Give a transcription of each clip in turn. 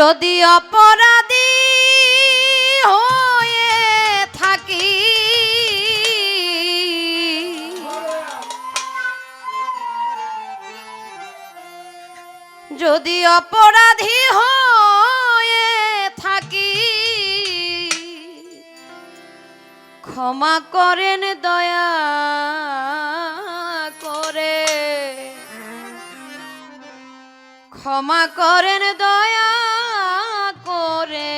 যদি অপরাধী হয়ে থাকি, যদি অপরাধী হয়ে থাকি, ক্ষমা করেন দয়া করে, ক্ষমা করেন দয়া করে।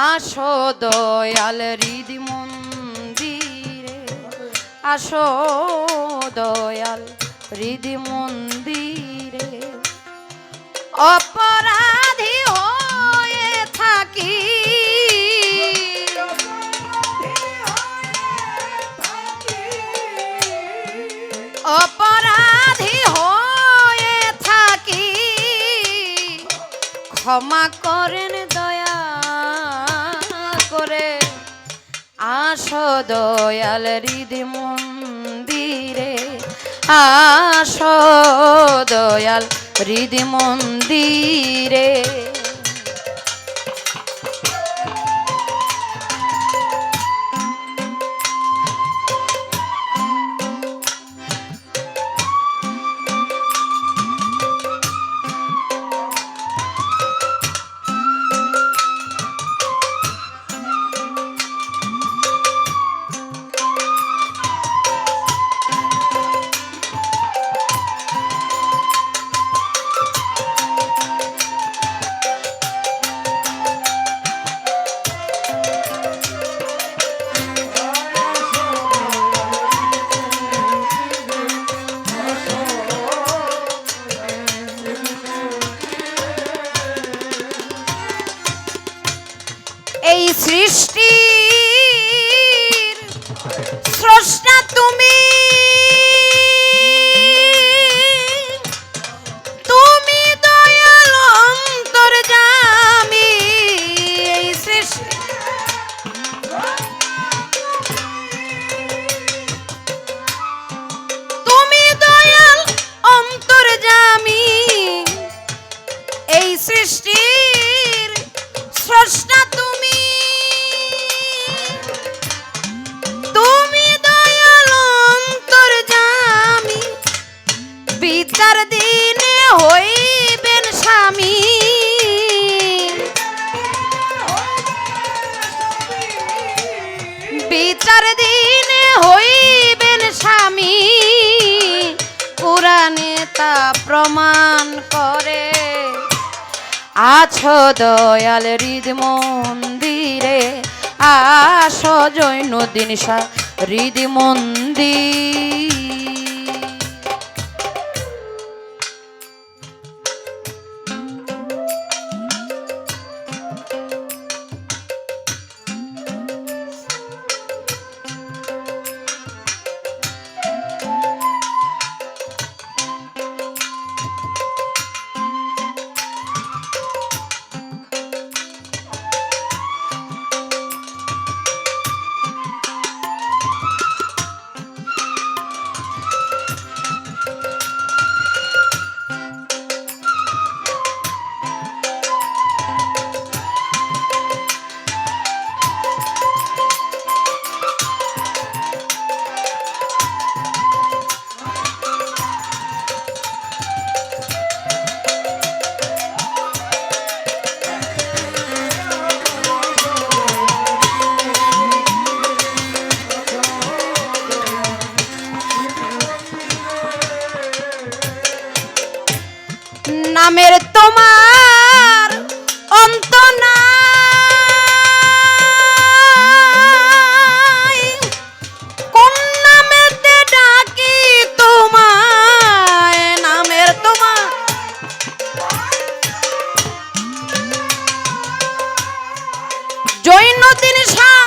আসো দয়াল হৃদি মন্দিরে, আসো দয়াল হৃদি মন্দিরে। অপরাধী হয়ে থাকি, অপরাধী হয়ে থাকি, ক্ষমা করেন দয়া করে। আসো দয়াল হৃদি মন্দিরে, আসো দয়াল হৃদি মন্দিরে। এই সৃষ্টির স্রষ্টা তুমি, তুমি দয়াল অন্তর্যামী। এই সৃষ্টি তুমি দয়াল অন্তর্যামী, এই সৃষ্টির স্রষ্টা তুমি, বিচার দিনে হইবেন স্বামী, বিচার দিনে হইবেন স্বামী। কুরআনে তা প্রমাণ করে। আছো দয়াল হৃদি মন্দিরে, আসো জৈনুদ্দিন শাহ হৃদি মন্দির। নামের তোমার অন্ত নাই, কোন নামেতে ডাকি তোমায়। নামের তোমার জৈনুদ্দিন শাহ,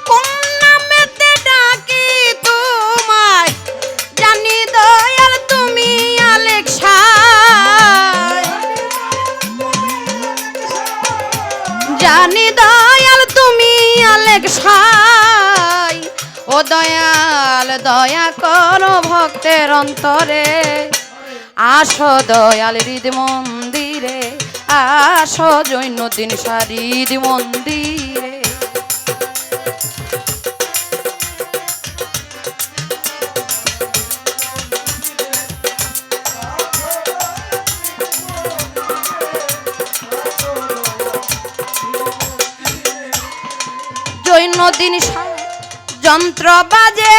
কোন নামেতে ডাকি তোমায়। জানি দয়াল তুমি আলেক শাহ, জানি দয়াল তুমি আলেক শাহ। ও দয়াল দয়া করো ভক্তের অন্তরে, আসো দয়াল হৃদি মন্দিরে, আসো জৈনদিন সারিদ মন্দিরে। জৈনদিন যন্ত্র বাজে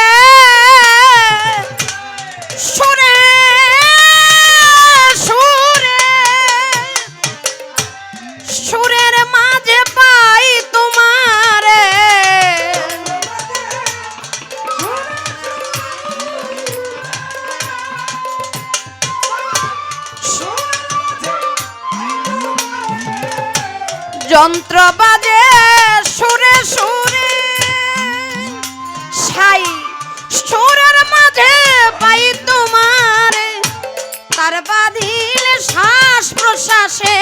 সুরে সুরে, সুরের মাঝে পাই তোমারে, যন্ত্র বাজে সুরে সুরে, সাই সুরের মাঝে পাই তোমারে, তার বাঁধিলে শ্বাস প্রশ্বাসে,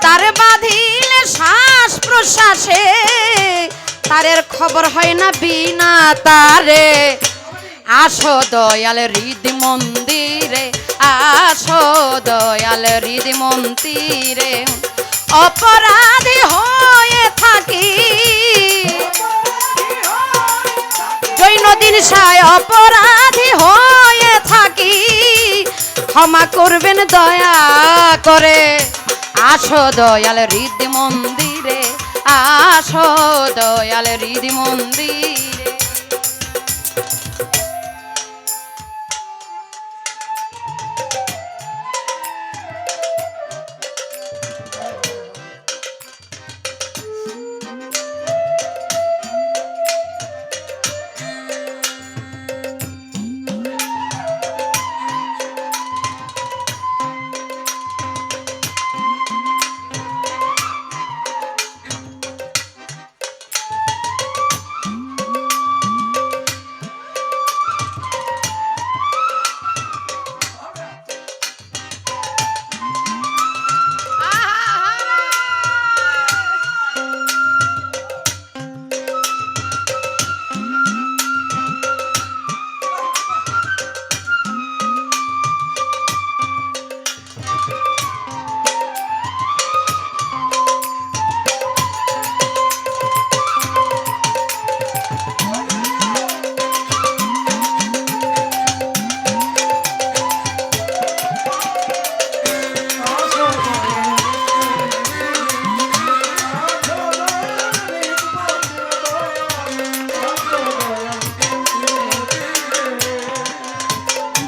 তার বাঁধিলে শ্বাস প্রশ্বাসে, তারের খবর হয় না বিনা তারে। আসো দয়াল হৃদ মন্দিরে, আসো দয়াল হৃদ মন্দিরে, অপরাধী হয়ে থাকি জৈনদিন সায়, অপরাধী হয়ে থাকি, ক্ষমা করবেন দয়া করে। আসো দয়াল হৃদ মন্দিরে, আসো দয়াল হৃদ মন্দিরে।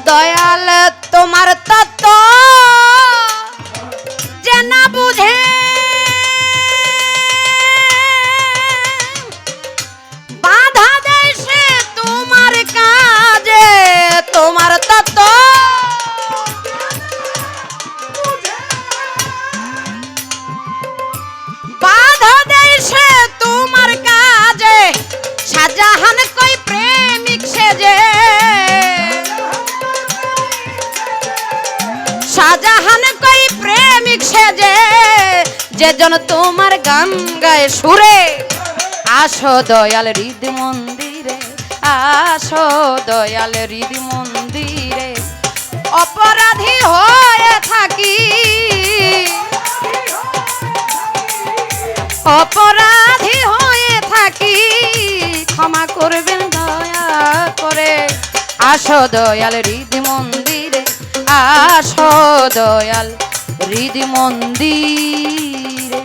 দয়াল তোমার তত্ত্ব যে না বুঝে, বাধা দেয় সে তোমার কাজে, তোমার তত্ত্ব বাধা দেয় সে তোমার কাজে, শাহজাহান কই প্রেমিক সেজে, শাহজাহান কই প্রেমিক সেজে, যেজন তোমার গান গায় সুরে। আসো দয়াল হৃদ মন্দিরে, আসো দয়াল হৃদ মন্দিরে, অপরাধী হয়ে থাকি, অপরাধী হয়ে থাকি, ক্ষমা করবেন দয়া করে। আসো দয়াল হৃদ মন্দিরে, আসো দয়াল হৃদ মন্দিরে।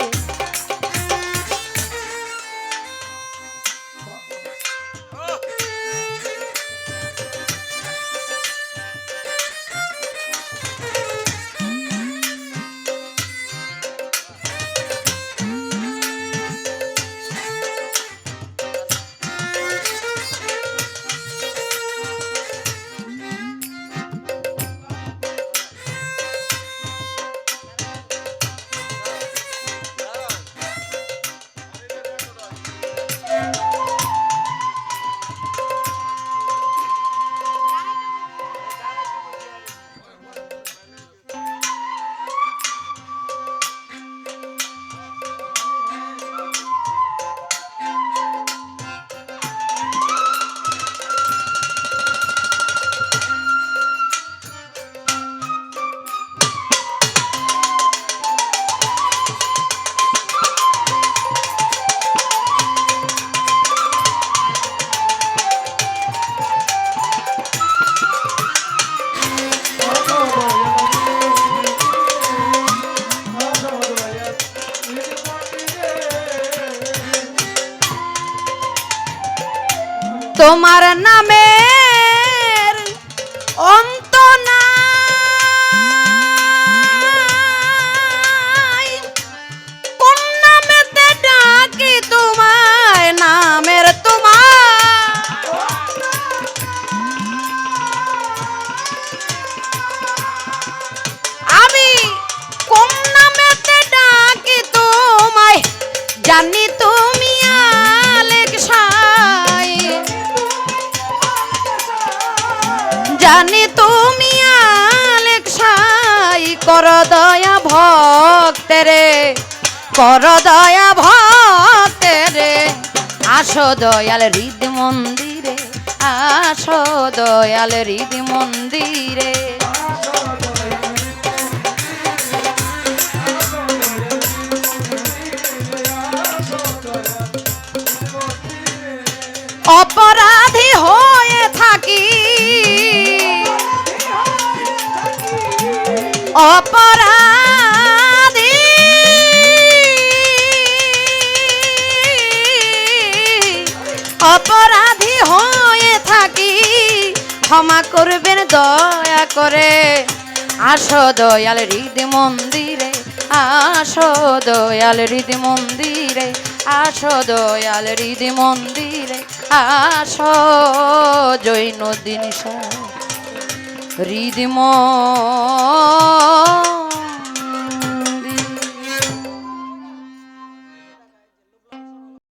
তোমার নামের অন্ত নাই, কোন নামেতে ডাকি তোমায়, নামের তোমার আমি কোন নামেতে ডাকি তোমায়, জানি তুমি আলেকসাই, জানি তুমি আলেকসাই, কর দয়া ভক্তেরে, কর দয়া ভক্তেরে, আসো দয়াল হৃদ মন্দিরে, আসো দয়াল হৃদ মন্দিরে। অপরাধী হয়ে থাকি, অপরাধী, অপরাধী হয়ে থাকি, ক্ষমা করবেন দয়া করে, আসো দয়াল হৃদ মন্দিরে, আসো দয়াল হৃদ মন্দিরে, আসো দয়াল হৃদ মন্দিরে, আসো জৈনদিন হৃদ মন্দিরে।